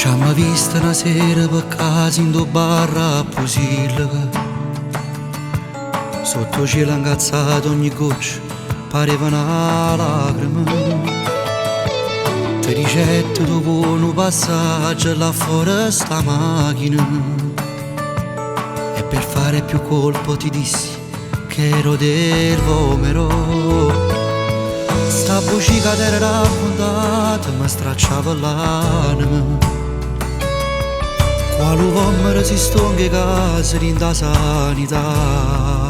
Ci abbiamo visto una sera per casa in due barra a Pusilga. Sotto cielo ingazzato ogni goccia pareva una lacrima. Ti ricetto dopo un passaggio là fuori sta macchina. E per fare più colpo ti dissi che ero del vomero. Sta voce che t'era raccontata mi stracciava l'anima. Quale uomo si stonga casa in da sanità.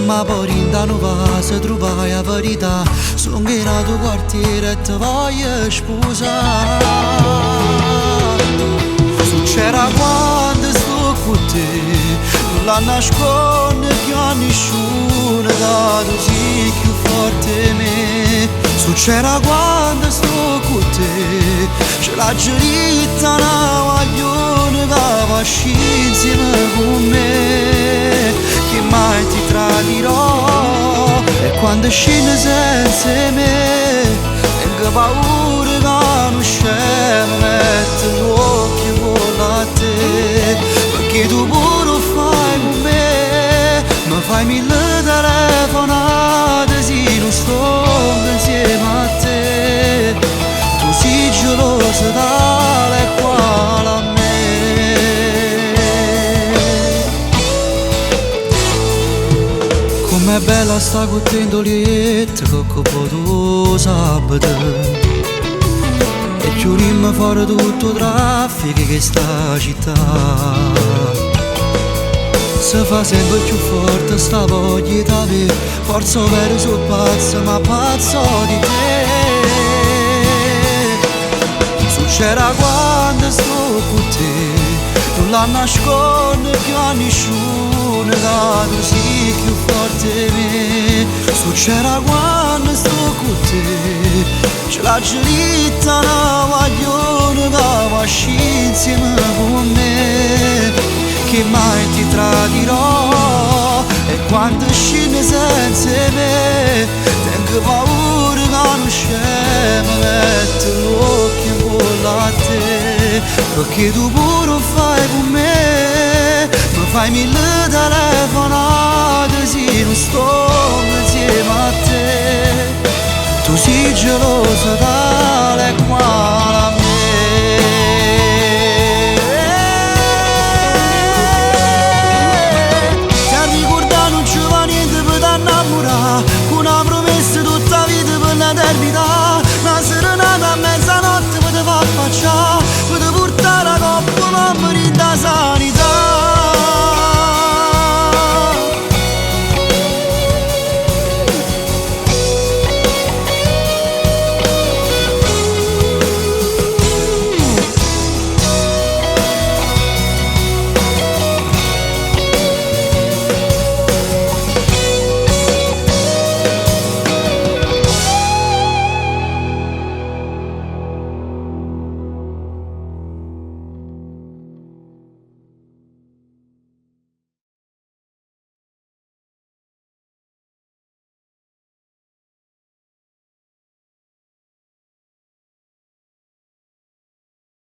Ma poi in da nuova si trovai la verità. Sono nato quartiere e ti voglio sposare. Succederà quando sto con te, non la nascondo più a nessuno, dato sì più forte me. Succederà quando sto con te, c'è la giritta una maglione che va insieme con me, che mai ti tradirò. E quando scende senza me, tengo paura che non scema, metto gli occhi con a te, perché tu pure fai con me, mi fai mille telefonate, sì, non sto insieme a te, tu sei gelosa tale e quale a me. Com'è bella sta con te in Dolietta, che potuto sabato. E chiudimmo fuori tutto il traffico che sta città. Si fa sempre più forte sta voglia di avere, forza vero sono pazzo, ma pazzo di te. Succederà quando sto con te, non la nascondo più a nessuno, dato sì più forte me. Succederà quando sto con te, c'è la gelitta una maglione che va insieme con me, che mai ti tradirò. E quando scende senza me, tengo paura che non scema, metto l'occhio in gola a te, perché tu pure fai con me, mi fai mille telefonate, sì, non sto insieme a te, tu sei gelosa tale e quale a me. Con una promessa tutta la vita per l'eternità.